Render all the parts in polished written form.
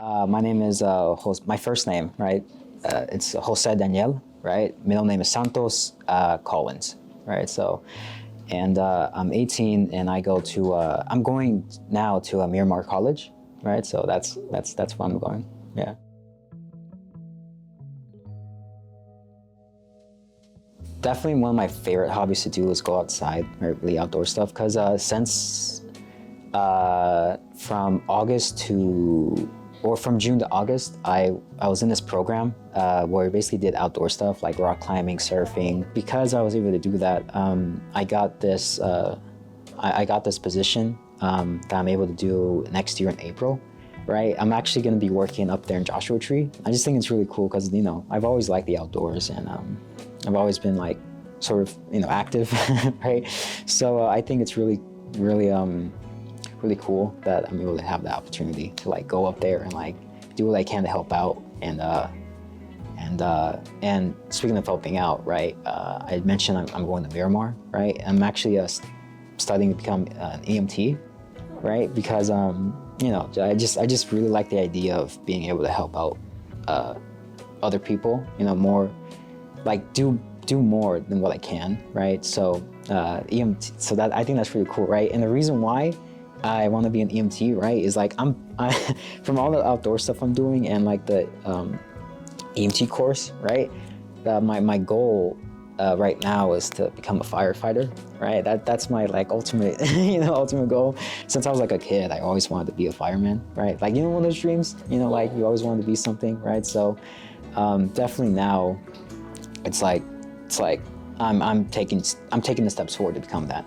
My name is my first name, right? It's Jose Daniel, right? Middle name is Santos Collins, right? So, and I'm 18, and I'm going now to a Miramar College, right? So that's where I'm going. Yeah. Definitely one of my favorite hobbies to do is go outside, right? Really outdoor stuff. Because since from August to, or from June to August, I was in this program where we basically did outdoor stuff like rock climbing, surfing. Because I was able to do that, I got this position that I'm able to do next year in April, right? I'm actually going to be working up there in Joshua Tree. I just think it's really cool because, I've always liked the outdoors, and I've always been like sort of, active, right? So I think it's really cool that I'm able to have the opportunity to like go up there and like do what I can to help out. And speaking of helping out, right? I mentioned I'm going to Miramar, right? I'm actually studying to become an EMT, right? Because I just really like the idea of being able to help out other people, more like do more than what I can, right? So EMT, so that I think that's really cool, right? And the reason why I want to be an EMT, right, is like from all the outdoor stuff I'm doing and like the EMT course, right? My goal right now is to become a firefighter, right? That's my like ultimate, ultimate goal. Since I was like a kid, I always wanted to be a fireman, right? Like, one of those dreams, like you always wanted to be something, right? So definitely now, it's like I'm taking the steps forward to become that.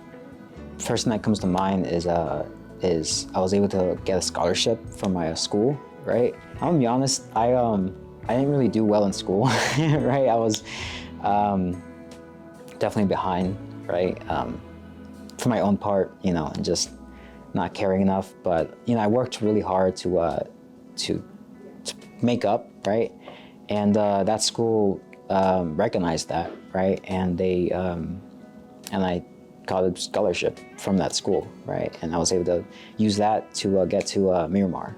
First thing that comes to mind is I was able to get a scholarship from my school, right? I'm gonna be honest, I didn't really do well in school, right? I was definitely behind, right? For my own part, and just not caring enough. But I worked really hard to make up, right? And that school recognized that, right? And I got a scholarship from that school, right? And I was able to use that to get to Miramar.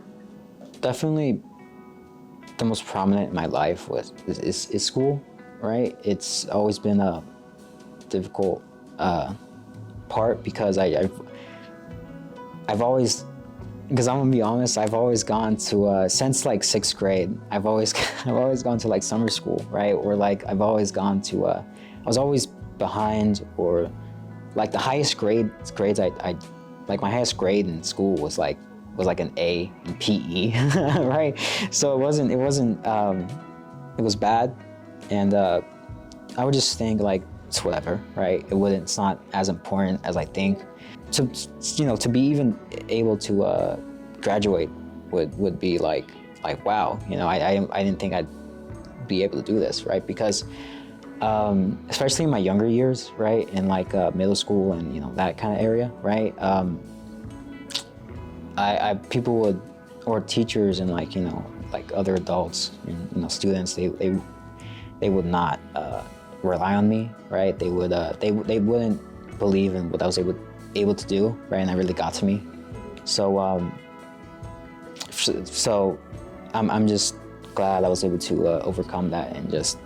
Definitely the most prominent in my life is school, right? It's always been a difficult part because I've always, because I'm gonna be honest, I've always gone to since like sixth grade. I've always gone to like summer school, right? Or like I've always gone to I was always behind, or like the highest grades I like my highest grade in school was like an A in PE, right? So it was bad, and I would just think like it's whatever, right? It's not as important as I think. To be even able to graduate would be like wow, I didn't think I'd be able to do this, right? Because especially in my younger years, right, in like middle school and that kind of area, right? People would, or teachers and like like other adults and students, they would not rely on me, right? They wouldn't believe in what I was able to do, right? And that really got to me. So I'm just glad I was able to overcome that and just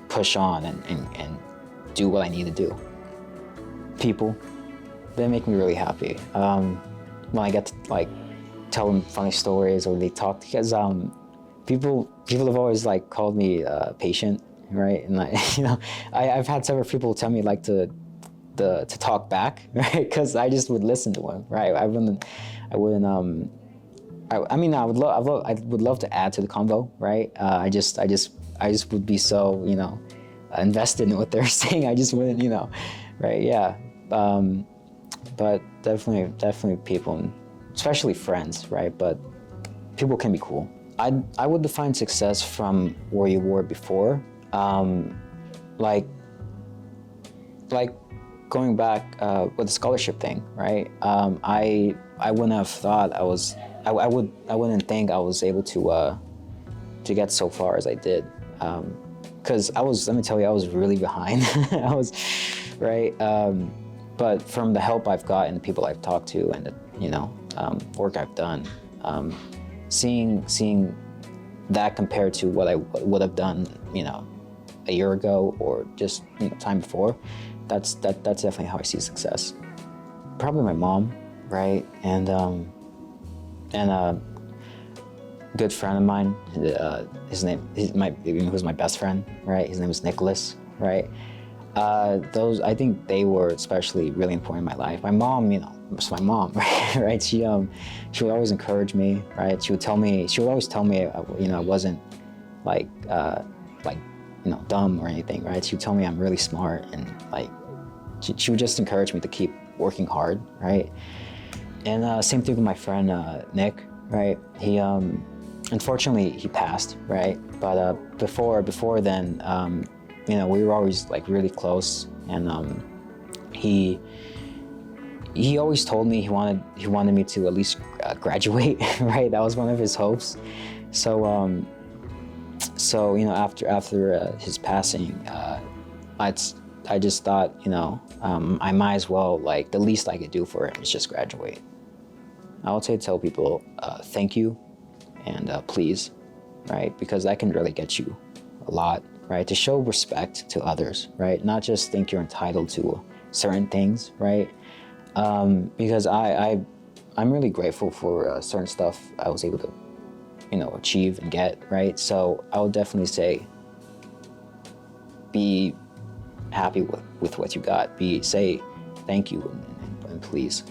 push on and do what I need to do. People, they make me really happy. When I get to like tell them funny stories, or they talk, because people have always like called me patient, right? And like I've had several people tell me like to talk back, right? Because I just would listen to them, right? I wouldn't I mean, I would love to add to the convo, right? I just would be so, invested in what they're saying. I just wouldn't, right? Yeah. But definitely people, especially friends, right? But people can be cool. I would define success from where you were before. Like going back with the scholarship thing, right? I wouldn't have thought I wouldn't think I was able to get so far as I did, because let me tell you, I was really behind. I was, right? But from the help I've gotten, the people I've talked to, and the work I've done, seeing that compared to what I would have done, a year ago or just time before, that's definitely how I see success. Probably my mom, right? And a good friend of mine, he was my best friend, right? His name was Nicholas, right? I think they were especially really important in my life. My mom, it's my mom, right? She would always encourage me, right? She would always tell me, I wasn't like dumb or anything, right? She would tell me I'm really smart, and she would just encourage me to keep working hard, right? And same thing with my friend Nick, right? He unfortunately he passed, right? But before then, we were always really close, and he always told me he wanted me to at least graduate, right? That was one of his hopes. So after his passing, I just thought, I might as well, the least I could do for him is just graduate. I would say tell people thank you and please, right? Because that can really get you a lot, right? To show respect to others, right? Not just think you're entitled to certain things, right? Because I'm really grateful for certain stuff I was able to, achieve and get, right? So I would definitely say be happy with what you got. Say thank you and please.